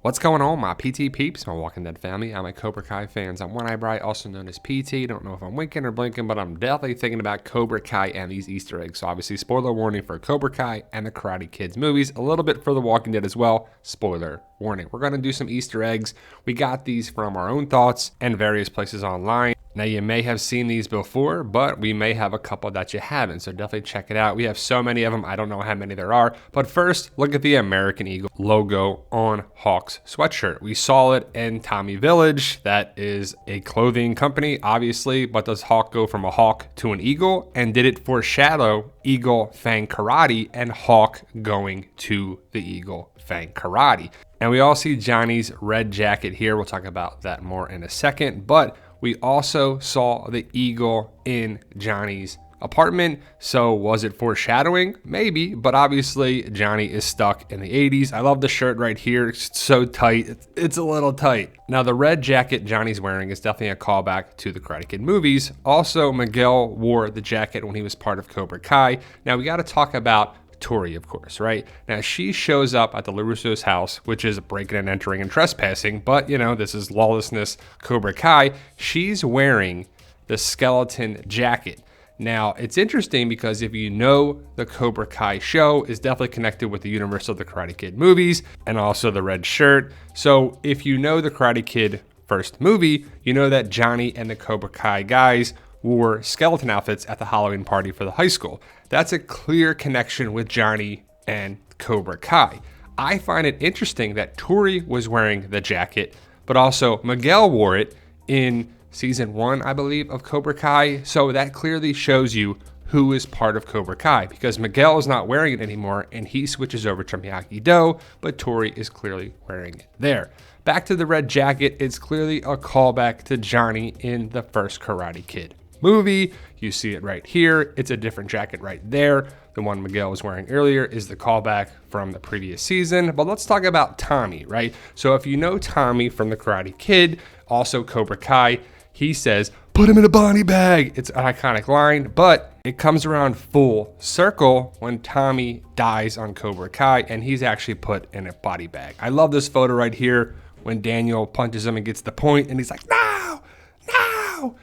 What's going on, my PT peeps, my Walking Dead family? I'm my Cobra Kai fans. I'm One Eye Bright, also known as PT. Don't know if I'm winking or blinking, but I'm definitely thinking about Cobra Kai and these Easter eggs. So obviously, spoiler warning for Cobra Kai and the Karate Kids movies. A little bit for The Walking Dead as well. Spoiler warning. We're going to do some Easter eggs. We got these from our own thoughts and various places online. Now, you may have seen these before, but we may have a couple that you haven't, so definitely check it out. We have so many of them, I don't know how many there are. But first, look at the American Eagle logo on Hawk's sweatshirt. We saw it in Tommy Village. That is a clothing company, obviously, but does Hawk go from a hawk to an eagle? And did it foreshadow Eagle Fang Karate and Hawk going to the Eagle Fang Karate? And we all see Johnny's red jacket here. We'll talk about that more in a second, but we also saw the eagle in Johnny's apartment. So was it foreshadowing? Maybe, but obviously Johnny is stuck in the 80s. I love the shirt right here. It's so tight. It's a little tight. Now, the red jacket Johnny's wearing is definitely a callback to the Karate Kid movies. Also, Miguel wore the jacket when he was part of Cobra Kai. Now, we got to talk about Tori, of course, right? Now, she shows up at the LaRusso's house, which is breaking and entering and trespassing, but, you know, this is lawlessness Cobra Kai. She's wearing the skeleton jacket. Now, it's interesting because if you know the Cobra Kai show is definitely connected with the universe of the Karate Kid movies and also the red shirt. So if you know the Karate Kid first movie, you know that Johnny and the Cobra Kai guys wore skeleton outfits at the Halloween party for the high school. That's a clear connection with Johnny and Cobra Kai. I find it interesting that Tori was wearing the jacket, but also Miguel wore it in season 1, I believe, of Cobra Kai. So that clearly shows you who is part of Cobra Kai, because Miguel is not wearing it anymore and he switches over to Miyagi-Do, but Tori is clearly wearing it there. Back to the red jacket, it's clearly a callback to Johnny in the first Karate Kid movie. You see it right here. It's a different jacket right there. The one Miguel was wearing earlier is the callback from the previous season. But let's talk about Tommy, right? So if you know Tommy from the Karate Kid, also Cobra Kai, he says, "Put him in a body bag." It's an iconic line, but it comes around full circle when Tommy dies on Cobra Kai and he's actually put in a body bag. I love this photo right here when Daniel punches him and gets the point and he's like, "No, no."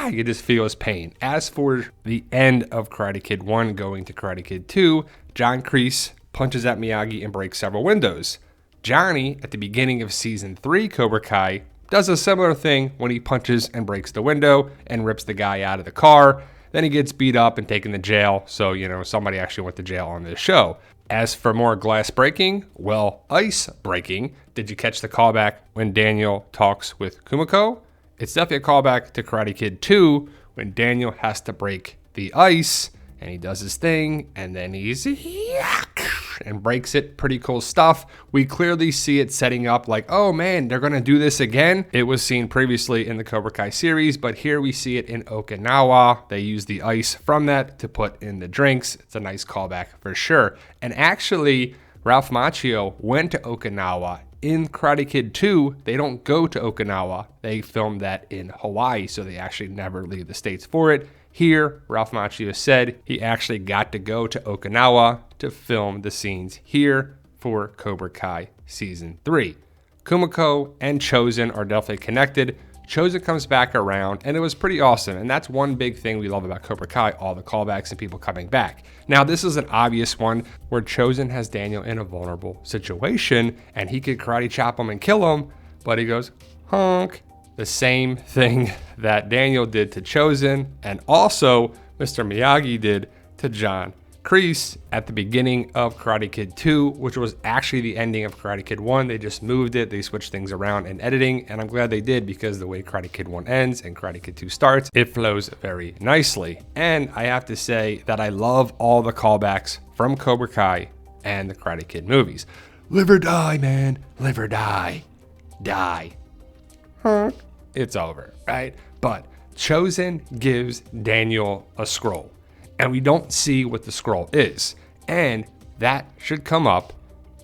You just feel his pain. As for the end of Karate Kid 1 going to Karate Kid 2, John Kreese punches at Miyagi and breaks several windows. Johnny, at the beginning of season 3 Cobra Kai, does a similar thing when he punches and breaks the window and rips the guy out of the car. Then he gets beat up and taken to jail. So, you know, somebody actually went to jail on this show. As for more glass breaking, well, ice breaking. Did you catch the callback when Daniel talks with Kumiko? It's definitely a callback to Karate Kid 2 when Daniel has to break the ice and he does his thing and then he's and breaks it. Pretty cool stuff. We clearly see it setting up like, oh man, they're going to do this again. It was seen previously in the Cobra Kai series, but here we see it in Okinawa. They use the ice from that to put in the drinks. It's a nice callback for sure. And actually, Ralph Macchio went to Okinawa. In Karate Kid 2, they don't go to Okinawa. They filmed that in Hawaii, so they actually never leave the States for it. Here, Ralph Macchio said he actually got to go to Okinawa to film the scenes here for Cobra Kai Season 3. Kumiko and Chozen are definitely connected. Chozen comes back around, and it was pretty awesome. And that's one big thing we love about Cobra Kai, all the callbacks and people coming back. Now, this is an obvious one where Chozen has Daniel in a vulnerable situation, and he could karate chop him and kill him, but he goes, honk. The same thing that Daniel did to Chozen, and also Mr. Miyagi did to John Kreese at the beginning of Karate Kid 2, which was actually the ending of Karate Kid 1. They just moved it. They switched things around in editing, and I'm glad they did because the way Karate Kid 1 ends and Karate Kid 2 starts, it flows very nicely. And I have to say that I love all the callbacks from Cobra Kai and the Karate Kid movies. Live or die, man. Live or die. Die. It's over, right? But Chozen gives Daniel a scroll. And we don't see what the scroll is. And that should come up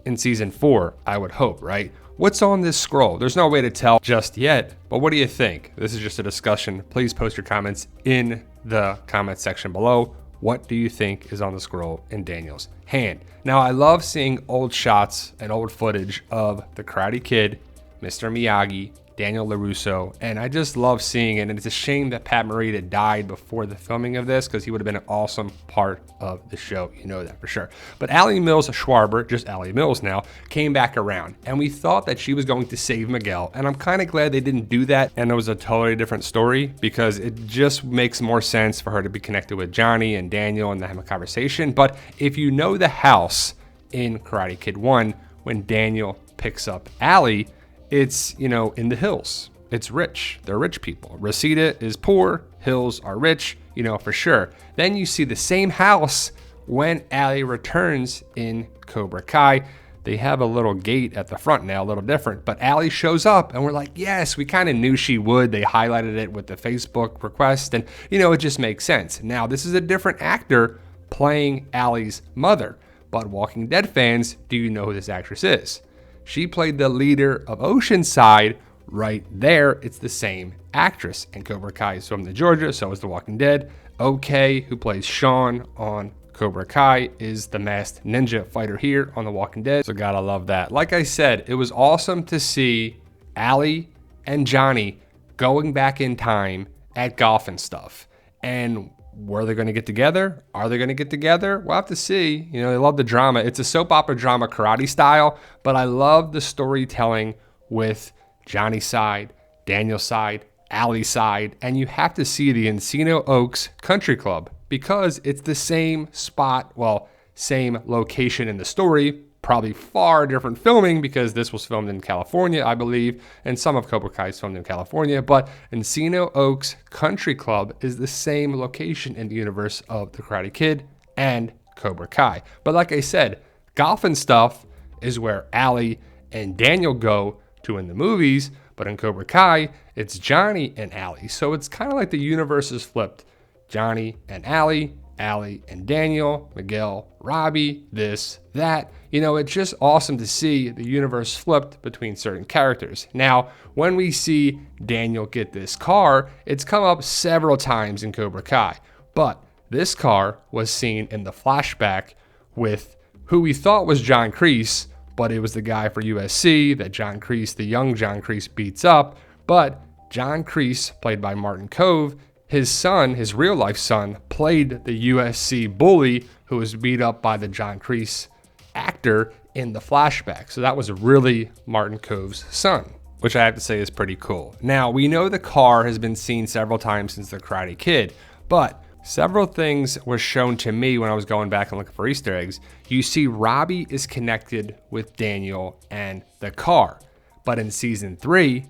in season 4, I would hope, right? What's on this scroll? There's no way to tell just yet, but what do you think? This is just a discussion. Please post your comments in the comment section below. What do you think is on the scroll in Daniel's hand? Now, I love seeing old shots and old footage of the Karate Kid, Mr. Miyagi, Daniel LaRusso, and I just love seeing it. And it's a shame that Pat Morita died before the filming of this, because he would have been an awesome part of the show. You know that for sure. But Allie Mills Schwarber, just Allie Mills now, came back around, and we thought that she was going to save Miguel. And I'm kind of glad they didn't do that, and it was a totally different story, because it just makes more sense for her to be connected with Johnny and Daniel and have a conversation. But if you know the house in Karate Kid 1, when Daniel picks up Allie, it's, you know, in the hills. It's rich. They're rich people. Reseda is poor. Hills are rich, you know, for sure. Then you see the same house when Allie returns in Cobra Kai. They have a little gate at the front now, a little different, but Allie shows up and we're like, yes, we kind of knew she would. They highlighted it with the Facebook request, and, you know, it just makes sense. Now, this is a different actor playing Allie's mother, but Walking Dead fans, do you know who this actress is? She played the leader of Oceanside right there. It's the same actress. And Cobra Kai is filmed in Georgia, so is The Walking Dead. OK, who plays Sean on Cobra Kai, is the masked ninja fighter here on The Walking Dead. So gotta love that. Like I said, it was awesome to see Allie and Johnny going back in time at golf and stuff. And were they going to get together? Are they going to get together? We'll have to see. You know, they love the drama. It's a soap opera drama karate style, but I love the storytelling with Johnny's side, Daniel's side, Allie's side, and you have to see the Encino Oaks Country Club, because it's the same spot, well, same location in the story, probably far different filming, because this was filmed in California, I believe, and some of Cobra Kai is filmed in California, but Encino Oaks Country Club is the same location in the universe of The Karate Kid and Cobra Kai. But like I said, golf and stuff is where Allie and Daniel go to in the movies, but in Cobra Kai, it's Johnny and Allie. So it's kind of like the universe is flipped. Johnny and Allie, Allie and Daniel, Miguel, Robbie, this, that. You know, it's just awesome to see the universe flipped between certain characters. Now, when we see Daniel get this car, it's come up several times in Cobra Kai, but this car was seen in the flashback with who we thought was John Kreese, but it was the guy for USC that John Kreese, the young John Kreese, beats up. But John Kreese, played by Martin Kove, his son, his real life son, played the USC bully who was beat up by the John Kreese actor in the flashback. So that was really Martin Kove's son, which I have to say is pretty cool. Now, we know the car has been seen several times since The Karate Kid, but several things were shown to me when I was going back and looking for Easter eggs. You see Robbie is connected with Daniel and the car, but in season 3,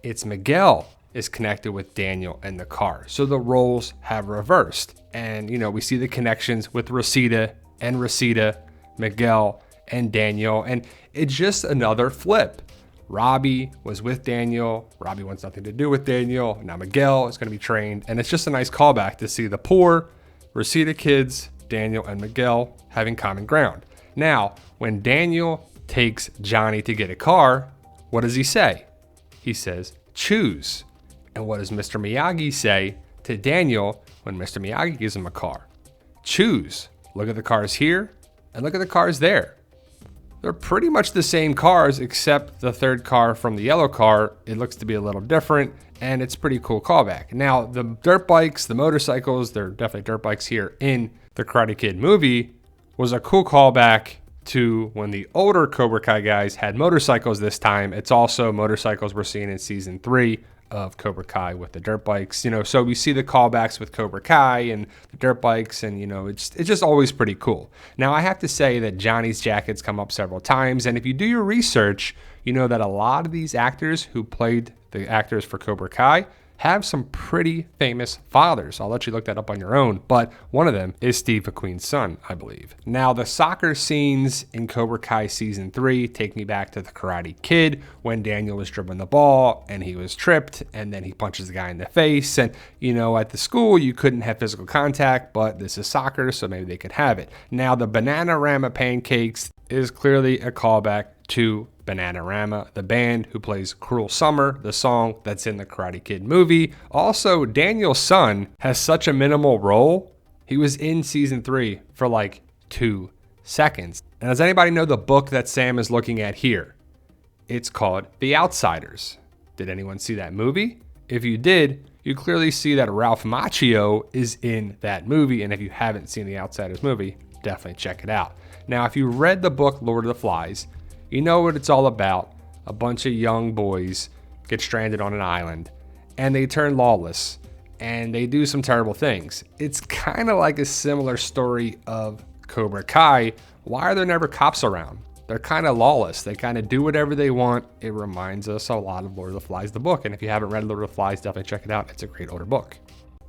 it's Miguel is connected with Daniel and the car. So the roles have reversed. And, you know, we see the connections with Reseda, Miguel, and Daniel. And it's just another flip. Robbie was with Daniel. Robbie wants nothing to do with Daniel. Now Miguel is going to be trained. And it's just a nice callback to see the poor Reseda kids, Daniel and Miguel, having common ground. Now, when Daniel takes Johnny to get a car, what does he say? He says, choose. And what does Mr. Miyagi say to Daniel when Mr. Miyagi gives him a car? Choose. Look at the cars here and look at the cars there. They're pretty much the same cars, except the third car from the yellow car, it looks to be a little different, and it's pretty cool callback. Now, the dirt bikes, the motorcycles, they're definitely dirt bikes here in the Karate Kid movie, was a cool callback to when the older Cobra Kai guys had motorcycles this time. It's also motorcycles we're seeing in season 3 of Cobra Kai with the dirt bikes, you know, so we see the callbacks with Cobra Kai and the dirt bikes, and, you know, it's just always pretty cool. Now, I have to say that Johnny's jackets come up several times, and if you do your research, you know that a lot of these actors who played the actors for Cobra Kai have some pretty famous fathers. I'll let you look that up on your own, but one of them is Steve McQueen's son, I believe. Now, the soccer scenes in Cobra Kai Season 3 take me back to The Karate Kid when Daniel was dribbling the ball and he was tripped and then he punches the guy in the face. And, you know, at the school, you couldn't have physical contact, but this is soccer, so maybe they could have it. Now, the Bananarama pancakes is clearly a callback to Bananarama, the band who plays Cruel Summer, the song that's in the Karate Kid movie. Also, Daniel's son has such a minimal role He was in season 3 for like 2 seconds. And does anybody know the book that Sam is looking at here? It's called The Outsiders. Did anyone see that movie? If you did, you clearly see that Ralph Macchio is in that movie. And if you haven't seen The Outsiders movie, definitely check it out. Now, if you read the book Lord of the Flies, you know what it's all about. A bunch of young boys get stranded on an island and they turn lawless and they do some terrible things. It's kind of like a similar story of Cobra Kai. Why are there never cops around? They're kind of lawless. They kind of do whatever they want. It reminds us a lot of Lord of the Flies, the book. And if you haven't read Lord of the Flies, definitely check it out. It's a great older book.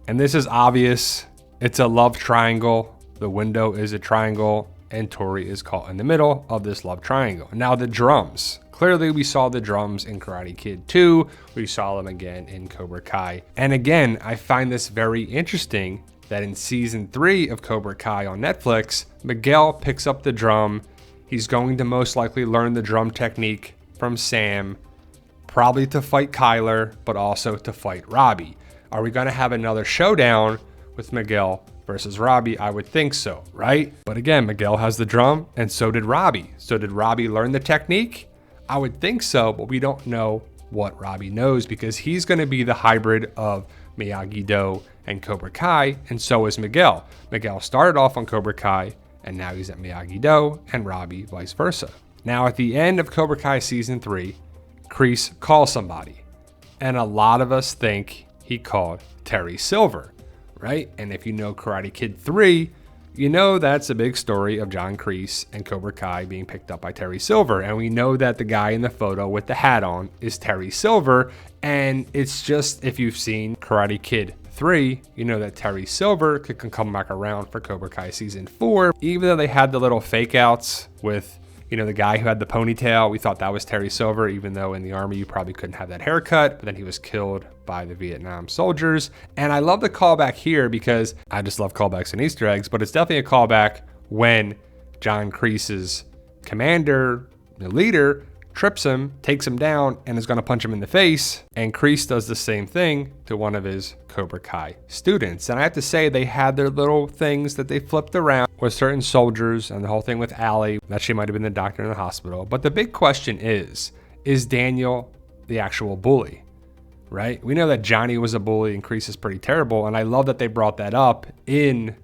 And this is obvious. It's a love triangle. The window is a triangle and Tori is caught in the middle of this love triangle. Now the drums. Clearly we saw the drums in Karate Kid 2. We saw them again in Cobra Kai. And again, I find this very interesting that in season 3 of Cobra Kai on Netflix, Miguel picks up the drum. He's going to most likely learn the drum technique from Sam, probably to fight Kyler, but also to fight Robbie. Are we going to have another showdown with Miguel versus Robbie? I would think so, right? But again, Miguel has the drum and so did Robbie. So did Robbie learn the technique? I would think so, but we don't know what Robbie knows because he's going to be the hybrid of Miyagi-Do and Cobra Kai, and so is Miguel. Miguel started off on Cobra Kai, and now he's at Miyagi-Do, and Robbie vice versa. Now at the end of Cobra Kai season 3, Kreese calls somebody, and a lot of us think he called Terry Silver, right? And if you know Karate Kid 3, you know that's a big story of John Kreese and Cobra Kai being picked up by Terry Silver. And we know that the guy in the photo with the hat on is Terry Silver. And it's just, if you've seen Karate Kid 3, you know that Terry Silver could come back around for Cobra Kai season 4. Even though they had the little fake outs with, you know, the guy who had the ponytail, we thought that was Terry Silver, even though in the army you probably couldn't have that haircut, but then he was killed by the Vietnam soldiers. And I love the callback here because I just love callbacks and Easter eggs, but it's definitely a callback when John Kreese's commander, the leader, trips him, takes him down, and is going to punch him in the face. And Kreese does the same thing to one of his Cobra Kai students. And I have to say, they had their little things that they flipped around with certain soldiers and the whole thing with Allie, that she might have been the doctor in the hospital. But the big question is Daniel the actual bully, right? We know that Johnny was a bully and Kreese is pretty terrible. And I love that they brought that up in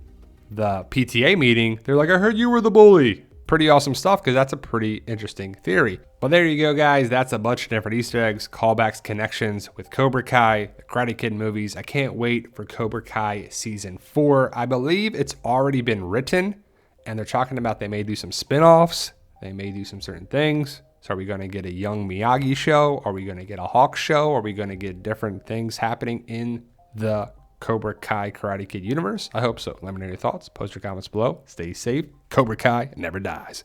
the PTA meeting. They're like, I heard you were the bully. Pretty awesome stuff because that's a pretty interesting theory. But there you go, guys. That's a bunch of different Easter eggs, callbacks, connections with Cobra Kai, the Karate Kid movies. I can't wait for Cobra Kai season 4. I believe it's already been written and they're talking about they may do some spin-offs. They may do some certain things. So are we going to get a young Miyagi show? Are we going to get a Hawk show? Are we going to get different things happening in the Cobra Kai Karate Kid universe? I hope so. Let me know your thoughts. Post your comments below. Stay safe. Cobra Kai never dies.